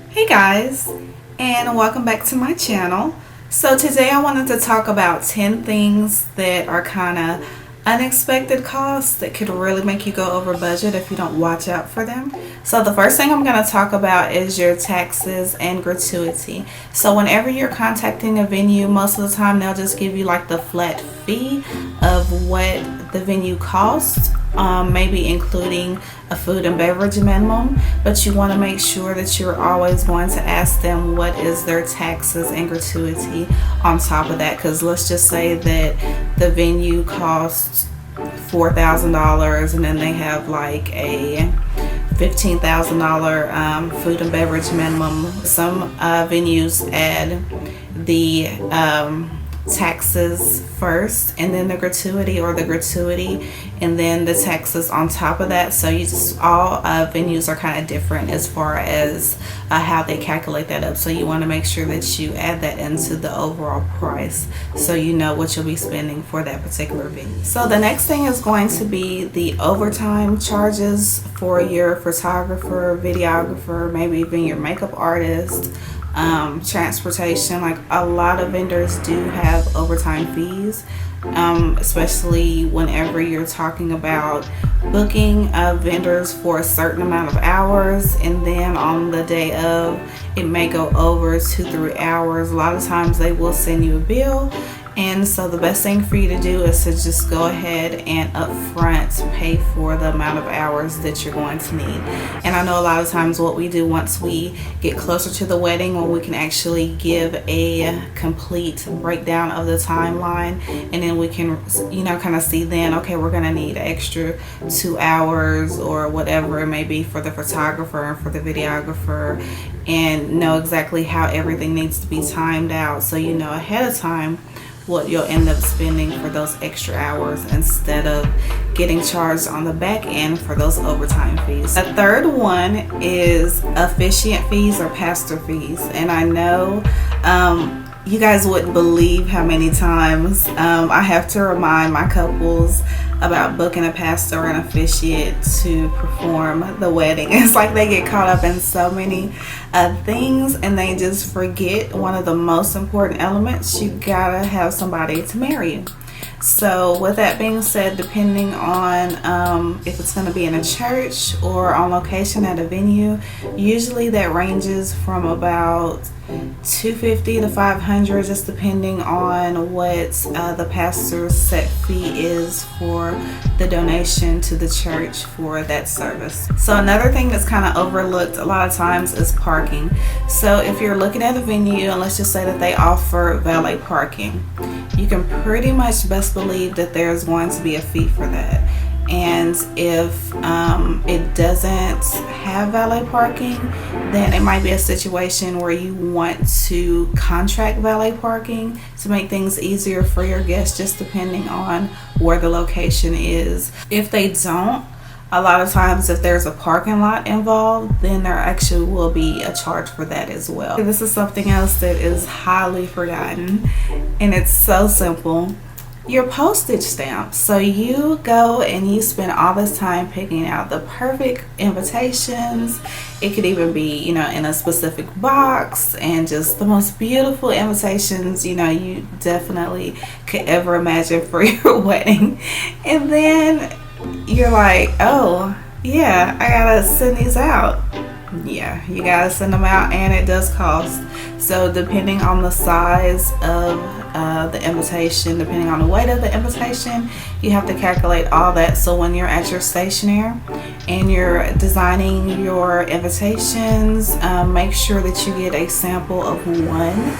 Hey guys, and welcome back to my channel. So today I wanted to talk about 10 things that are kind of unexpected costs that could really make you go over budget if you don't watch out for them. So the first thing I'm going to talk about is your taxes and gratuity. So whenever you're contacting a venue, most of the time they'll just give you like the flat fee of what the venue costs. Maybe including a food and beverage minimum, but you want to make sure that you're always going to ask them what is their taxes and gratuity on top of that, because let's just say that the venue costs $4,000 and then they have like a $15,000 food and beverage minimum. Some venues add the taxes first and then the gratuity, or the gratuity and then the taxes on top of that. So you just, all venues are kind of different as far as how they calculate that up. So you want to make sure that you add that into the overall price so you know what you'll be spending for that particular venue. So the next thing is going to be the overtime charges for your photographer, videographer, maybe even your makeup artist. Transportation, like a lot of vendors do have overtime fees, especially whenever you're talking about booking vendors for a certain amount of hours, and then on the day of it may go over 2-3 hours. A lot of times they will send you a bill, and so the best thing for you to do is to just go ahead and upfront pay for the amount of hours that you're going to need. And I know a lot of times what we do once we get closer to the wedding, when we can actually give a complete breakdown of the timeline, and then we can, kind of see then, okay, we're going to need extra 2 hours or whatever it may be for the photographer and for the videographer, and know exactly how everything needs to be timed out, so you know ahead of time what you'll end up spending for those extra hours instead of getting charged on the back end for those overtime fees. The third one is officiant fees or pastor fees. And I know you guys wouldn't believe how many times I have to remind my couples about booking a pastor or an officiant to perform the wedding. It's like they get caught up in so many things and they just forget one of the most important elements. You gotta have somebody to marry you. So with that being said, depending on if it's going to be in a church or on location at a venue, usually that ranges from about $250 to $500, just depending on what the pastor's set fee is for the donation to the church for that service. So another thing that's kind of overlooked a lot of times is parking. So if you're looking at a venue, and let's just say that they offer valet parking, you can pretty much best believe that there's going to be a fee for that. And if it doesn't have valet parking, then it might be a situation where you want to contract valet parking to make things easier for your guests, just depending on where the location is. If they don't, a lot of times if there's a parking lot involved, then there actually will be a charge for that as well. This is something else that is highly forgotten, and it's so simple. Your postage stamps. So you go and you spend all this time picking out the perfect invitations. It could even be, in a specific box, and just the most beautiful invitations, you definitely could ever imagine for your wedding. And then you're like, oh yeah, I gotta send these out. Yeah, you gotta send them out, and it does cost. So depending on the size of the invitation, depending on the weight of the invitation, you have to calculate all that. So when you're at your stationery and you're designing your invitations, make sure that you get a sample of one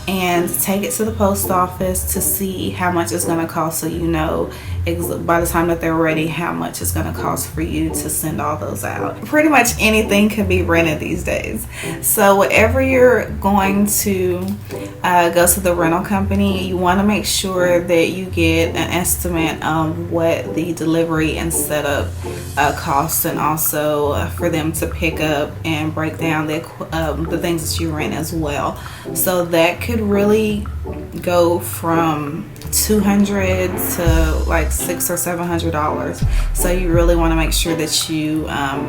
and take it to the post office to see how much it's going to cost, so you know by the time that they're ready how much it's going to cost for you to send all those out. Pretty much anything can be rented these days. So whatever you're going to go to the rental company, you want to make sure that you get an estimate of what the delivery and setup costs, and also for them to pick up and break down the things that you rent as well. So that could really go from $200 to like $600 or $700. So you really want to make sure that you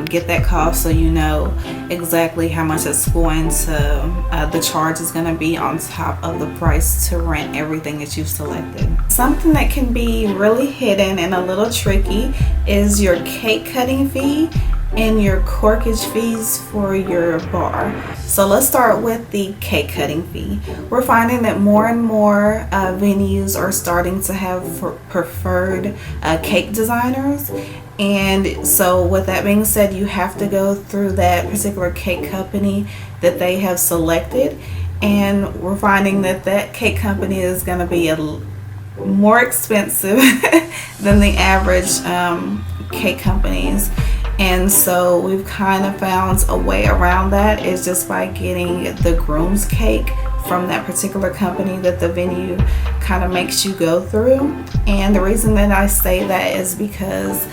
get that cost, so you know exactly how much it's going to the charge is going to be on top of the price to rent everything that you've selected. Something that can be really hidden and a little tricky is your cake cutting fee and your corkage fees for your bar. So let's start with the cake cutting fee. We're finding that more and more venues are starting to have preferred cake designers, and so with that being said, you have to go through that particular cake company that they have selected, and we're finding that that cake company is going to be more expensive than the average cake companies. And so we've kind of found a way around that, is just by getting the groom's cake from that particular company that the venue kind of makes you go through. And the reason that I say that is because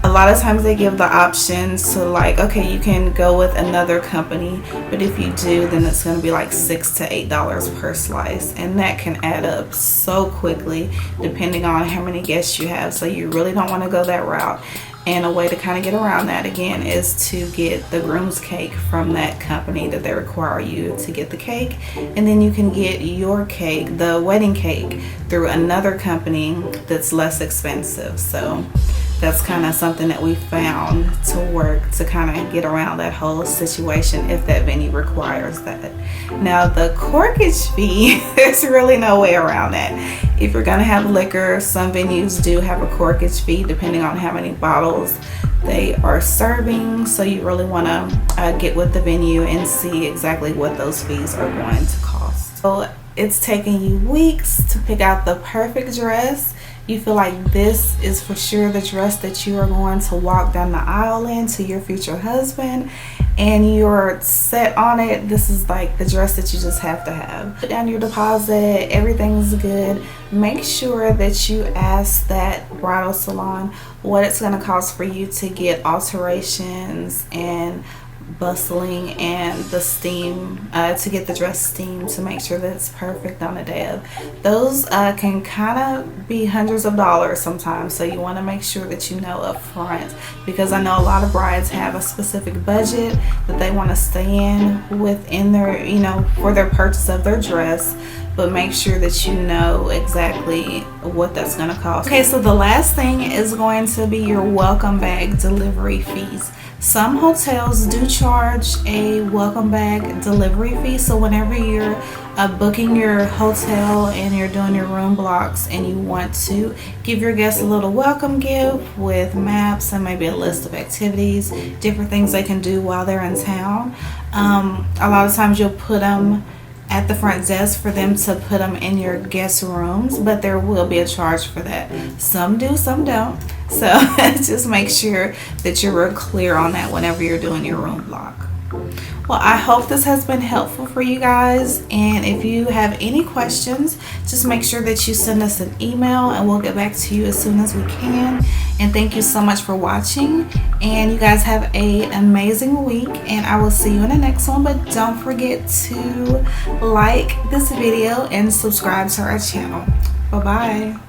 a lot of times they give the option to, like, okay, you can go with another company, but if you do, then it's going to be like $6 to $8 per slice, and that can add up so quickly depending on how many guests you have. So you really don't want to go that route. And a way to kind of get around that, again, is to get the groom's cake from that company that they require you to get the cake. And then you can get your cake, the wedding cake, through another company that's less expensive. So that's kind of something that we found to work to kind of get around that whole situation if that venue requires that. Now, the corkage fee, there's really no way around that. If you're going to have liquor, some venues do have a corkage fee depending on how many bottles they are serving. So you really want to get with the venue and see exactly what those fees are going to cost. So it's taking you weeks to pick out the perfect dress. You feel like this is for sure the dress that you are going to walk down the aisle in to your future husband, and you're set on it. This is like the dress that you just have to have. Put down your deposit, everything's good. Make sure that you ask that bridal salon what it's going to cost for you to get alterations and bustling and the steam, to get the dress steamed to make sure that it's perfect on the day of. Those can kind of be hundreds of dollars sometimes, so you want to make sure that you know up front, because I know a lot of brides have a specific budget that they want to stay in within their, for their purchase of their dress. But make sure that you know exactly what that's going to cost. Okay, so the last thing is going to be your welcome bag delivery fees. Some hotels do charge a welcome bag delivery fee. So whenever you're booking your hotel and you're doing your room blocks and you want to give your guests a little welcome gift with maps and maybe a list of activities, different things they can do while they're in town, a lot of times you'll put them at the front desk for them to put them in your guest rooms, but there will be a charge for that. Some do, some don't. So just make sure that you're real clear on that whenever you're doing your room block. Well, I hope this has been helpful for you guys, and if you have any questions, just make sure that you send us an email and we'll get back to you as soon as we can. And thank you so much for watching, and you guys have an amazing week, and I will see you in the next one. But don't forget to like this video and subscribe to our channel. Bye bye.